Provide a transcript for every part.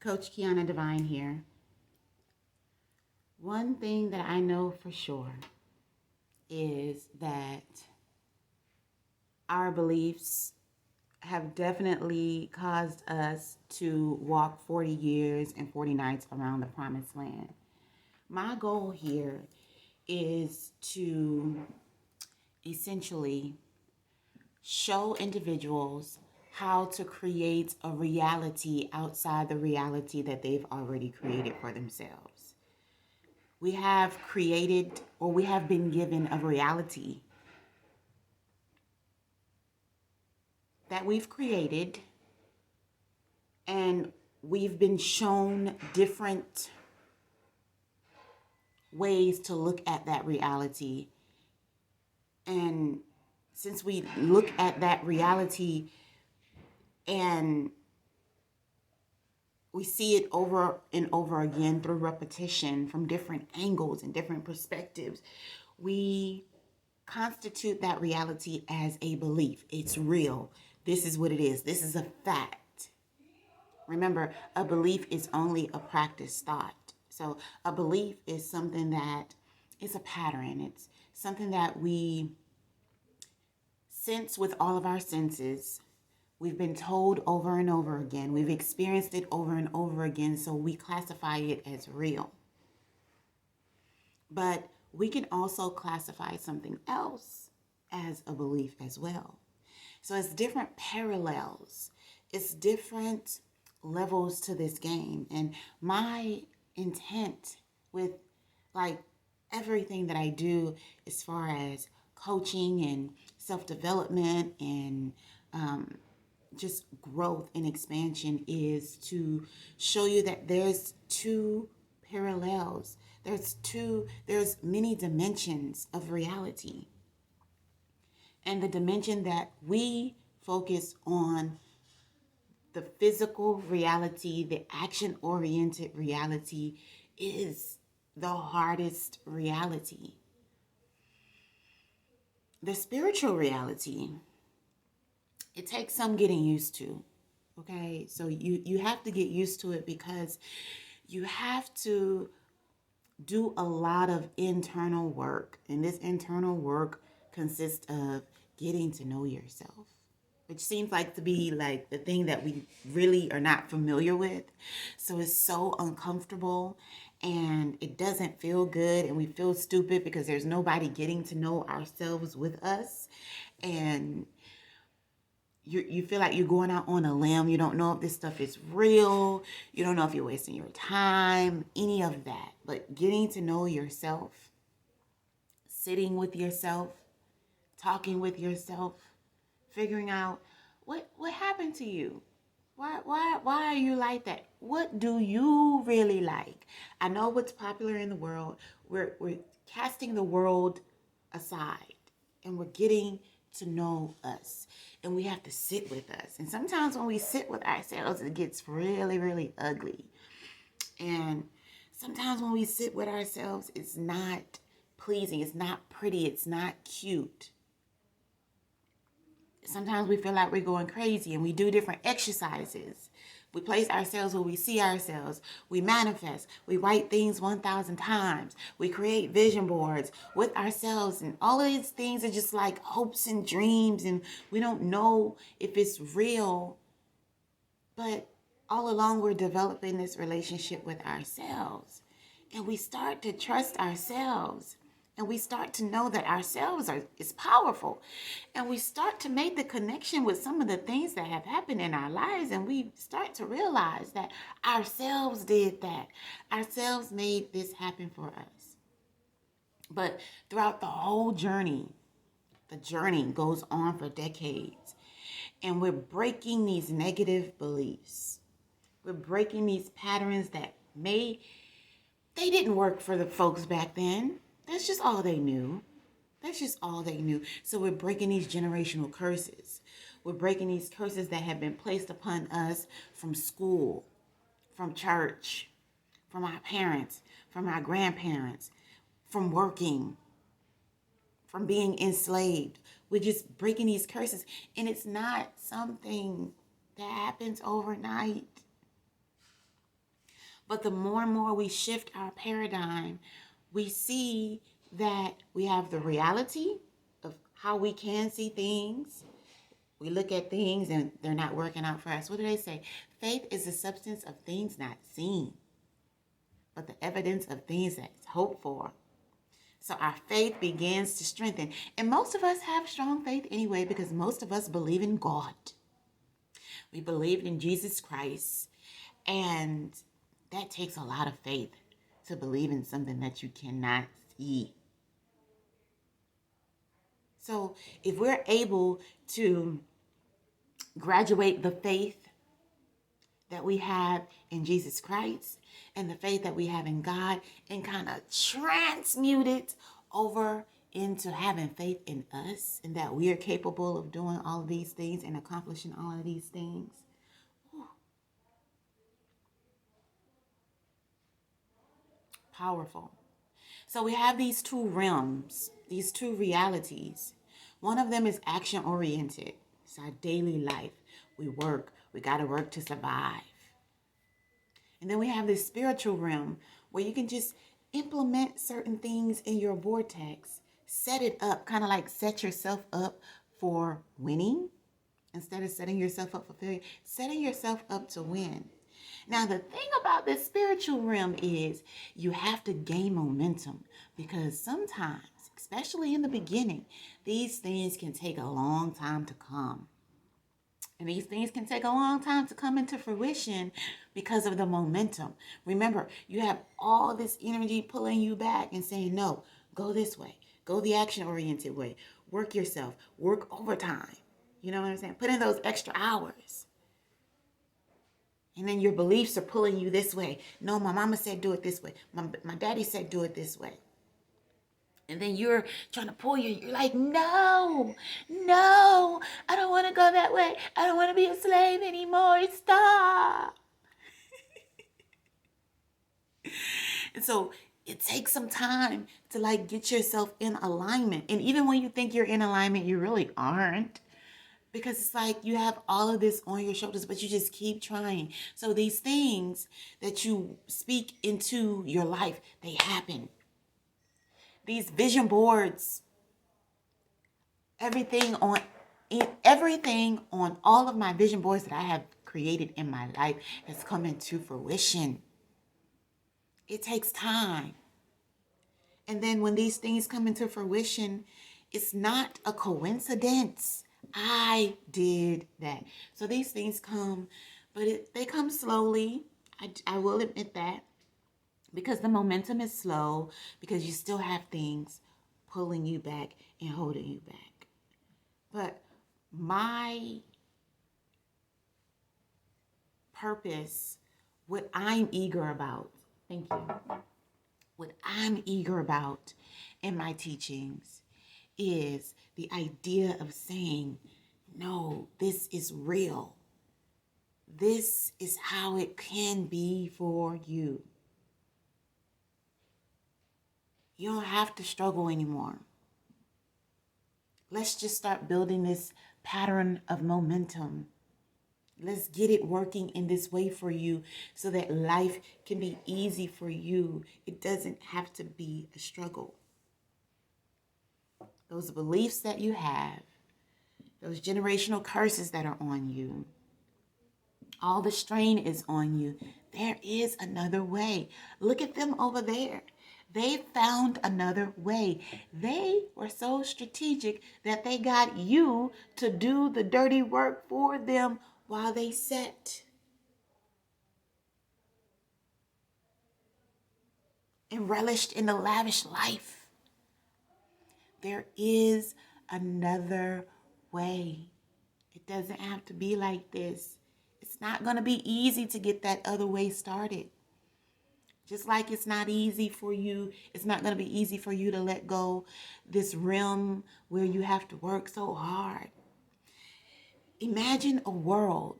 Coach Keyonna Divine here. One thing that I know for sure is that our beliefs have definitely caused us to walk 40 years and 40 nights around the promised land. My goal here is to essentially show individuals how to create a reality outside the reality that they've already created for themselves. We have created, or we have been given, a reality that we've created, and we've been shown different ways to look at that reality. And since we look at that reality and we see it over and over again through repetition from different angles and different perspectives, we constitute that reality as a belief. It's real. This is what it is. This is a fact. Remember, a belief is only a practice thought. So a belief is something that is a pattern. It's something that we sense with all of our senses. We've been told over and over again. We've experienced it over and over again, so we classify it as real. But we can also classify something else as a belief as well. So it's different parallels. It's different levels to this game. And my intent with everything that I do as far as coaching and self-development and just growth and expansion is to show you that there's two parallels. There's many dimensions of reality. And the dimension that we focus on, the physical reality, the action-oriented reality, is the hardest reality. The spiritual reality, it takes some getting used to, okay? So you have to get used to it because you have to do a lot of internal work. And this internal work consists of getting to know yourself, which seems like to be like the thing that we really are not familiar with. So it's so uncomfortable and it doesn't feel good, and we feel stupid because there's nobody getting to know ourselves with us. And you feel like you're going out on a limb. You don't know if this stuff is real. You don't know if you're wasting your time, any of that. But getting to know yourself, sitting with yourself, talking with yourself, figuring out what happened to you. Why are you like that? What do you really like? I know what's popular in the world. We're casting the world aside and we're getting to know us, and we have to sit with us. And sometimes when we sit with ourselves, it gets really, really ugly. And sometimes when we sit with ourselves, it's not pleasing, it's not pretty, it's not cute. Sometimes we feel like we're going crazy, and we do different exercises. We place ourselves where we see ourselves. We manifest. We write things 1,000 times. We create vision boards with ourselves. And all of these things are just like hopes and dreams. And we don't know if it's real. But all along, we're developing this relationship with ourselves. And we start to trust ourselves. And we start to know that ourselves is powerful. And we start to make the connection with some of the things that have happened in our lives. And we start to realize that ourselves did that. Ourselves made this happen for us. But throughout the whole journey, the journey goes on for decades. And we're breaking these negative beliefs. We're breaking these patterns that they didn't work for the folks back then. That's just all they knew. That's just all they knew. So we're breaking these generational curses. We're breaking these curses that have been placed upon us from school, from church, from our parents, from our grandparents, from working, from being enslaved. We're just breaking these curses. And it's not something that happens overnight. But the more and more we shift our paradigm, we see that we have the reality of how we can see things. We look at things and they're not working out for us. What do they say? Faith is the substance of things not seen, but the evidence of things that's hoped for. So our faith begins to strengthen. And most of us have strong faith anyway, because most of us believe in God. We believe in Jesus Christ. And that takes a lot of faith to believe in something that you cannot see. So if we're able to graduate the faith that we have in Jesus Christ and the faith that we have in God and kind of transmute it over into having faith in us and that we are capable of doing all of these things and accomplishing all of these things. Whew. Powerful. So we have these two realms, these two realities. One of them is action oriented. It's our daily life. We work. We got to work to survive. And then we have this spiritual realm where you can just implement certain things in your vortex, set it up, kind of like set yourself up for winning instead of setting yourself up for failure, setting yourself up to win. Now, the thing about this spiritual realm is you have to gain momentum, because sometimes, especially in the beginning, these things can take a long time to come. And these things can take a long time to come into fruition because of the momentum. Remember, you have all this energy pulling you back and saying, no, go this way. Go the action-oriented way. Work yourself. Work overtime. You know what I'm saying? Put in those extra hours. And then your beliefs are pulling you this way. No, my mama said do it this way. My daddy said do it this way. And then you're trying to pull you. You're like, no, I don't want to go that way. I don't want to be a slave anymore. Stop. And so it takes some time to like get yourself in alignment. And even when you think you're in alignment, you really aren't. Because it's like you have all of this on your shoulders, but you just keep trying. So these things that you speak into your life, they happen. These vision boards, everything on all of my vision boards that I have created in my life has come into fruition. It takes time. And then when these things come into fruition, it's not a coincidence. I did that. So these things come, but they come slowly. I will admit that, because the momentum is slow, because you still have things pulling you back and holding you back. But my purpose, what I'm eager about, thank you, what I'm eager about in my teachings is the idea of saying, no, this is real. This is how it can be for you. You don't have to struggle anymore. Let's just start building this pattern of momentum. Let's get it working in this way for you so that life can be easy for you. It doesn't have to be a struggle. Those beliefs that you have, those generational curses that are on you, all the strain is on you. There is another way. Look at them over there. They found another way. They were so strategic that they got you to do the dirty work for them while they sat and relished in the lavish life. There is another way. It doesn't have to be like this. It's not going to be easy to get that other way started. Just like it's not easy for you, it's not going to be easy for you to let go this realm where you have to work so hard. Imagine a world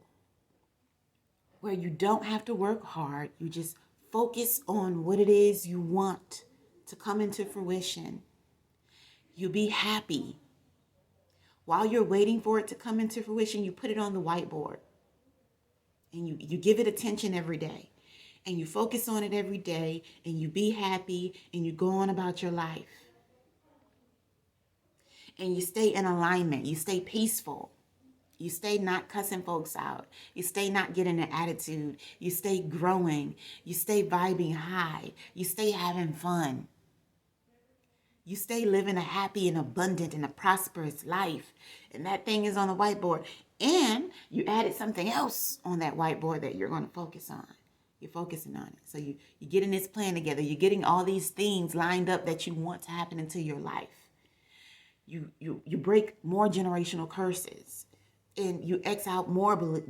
where you don't have to work hard. You just focus on what it is you want to come into fruition. You be happy. While you're waiting for it to come into fruition, you put it on the whiteboard. And you give it attention every day. and you focus on it every day, and you be happy, and you go on about your life, and you stay in alignment, you stay peaceful, you stay not cussing folks out, you stay not getting an attitude, you stay growing, you stay vibing high, you stay having fun, you stay living a happy and abundant and a prosperous life, and that thing is on the whiteboard, and you added something else on that whiteboard that you're going to focus on. You're focusing on it. So you're getting this plan together. You're getting all these things lined up that you want to happen into your life. You break more generational curses, and you X out more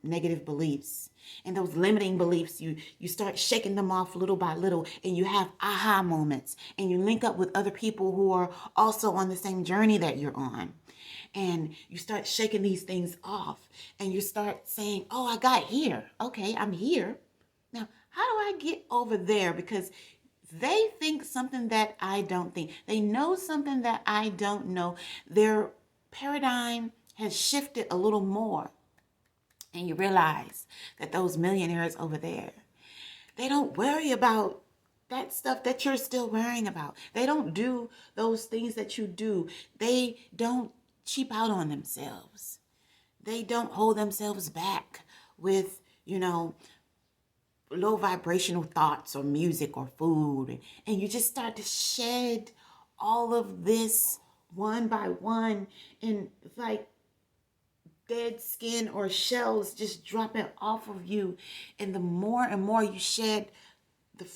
negative beliefs, and those limiting beliefs, you start shaking them off little by little, and you have aha moments, and you link up with other people who are also on the same journey that you're on, and you start shaking these things off, and you start saying, oh, I got here. Okay, I'm here. Now, how do I get over there? Because they think something that I don't think. They know something that I don't know. Their paradigm has shifted a little more. And you realize that those millionaires over there, they don't worry about that stuff that you're still worrying about. They don't do those things that you do. They don't cheap out on themselves. They don't hold themselves back with, low vibrational thoughts or music or food. And you just start to shed all of this one by one, and it's like dead skin or shells just dropping off of you. And the more and more you shed, the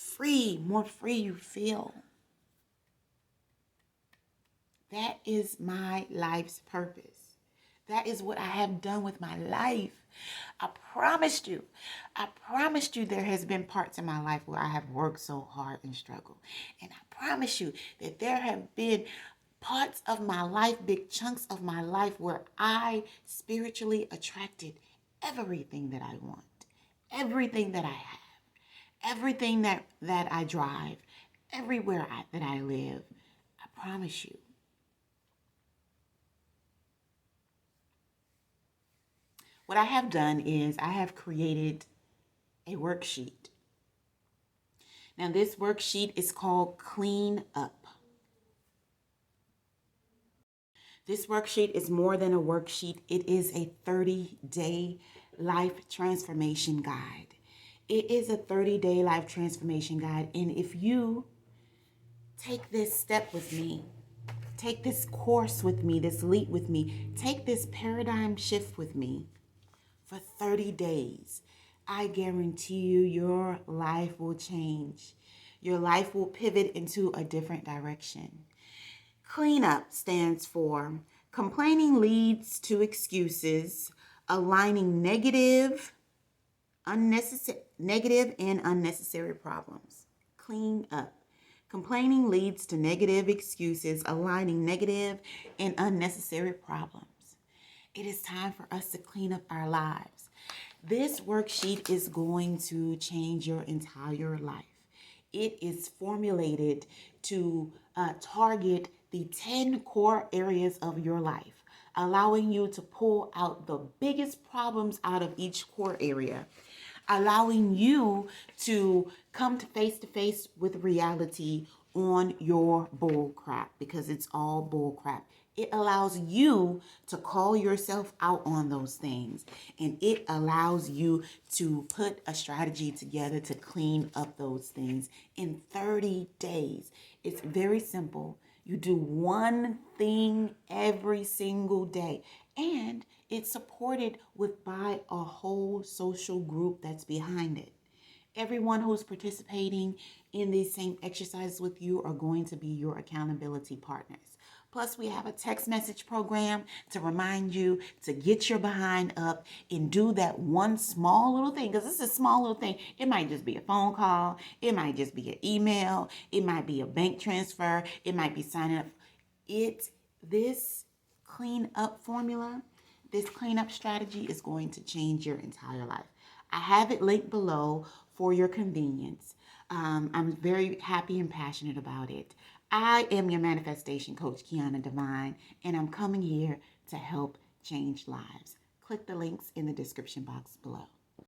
more free you feel. That is my life's purpose. That is what I have done with my life. I promised you there has been parts in my life where I have worked so hard and struggled. And I promise you that there have been parts of my life, big chunks of my life, where I spiritually attracted everything that I want, everything that I have, everything that I drive, everywhere that I live. I promise you. What I have done is I have created a worksheet. Now, this worksheet is called Clean Up. This worksheet is more than a worksheet. It is a 30-day life transformation guide. It is a 30-day life transformation guide. And if you take this step with me, take this course with me, this leap with me, take this paradigm shift with me for 30 days, I guarantee you your life will change. Your life will pivot into a different direction. Cleanup stands for complaining leads to excuses, aligning negative and unnecessary problems. Clean up. Complaining leads to negative excuses, aligning negative and unnecessary problems. It is time for us to clean up our lives. This worksheet is going to change your entire life. It is formulated to target the 10 core areas of your life, allowing you to pull out the biggest problems out of each core area, allowing you to come to face with reality on your bull crap, because it's all bull crap. It allows you to call yourself out on those things, and it allows you to put a strategy together to clean up those things in 30 days. It's very simple. You do one thing every single day, and it's supported by a whole social group that's behind it. Everyone who's participating in these same exercises with you are going to be your accountability partners. Plus, we have a text message program to remind you to get your behind up and do that one small little thing, because this is a small little thing. It might just be a phone call. It might just be an email. It might be a bank transfer. It might be signing up. This clean up formula, this cleanup strategy is going to change your entire life. I have it linked below for your convenience. I'm very happy and passionate about it. I am your manifestation coach, Keyonna Divine, and I'm coming here to help change lives. Click the links in the description box below.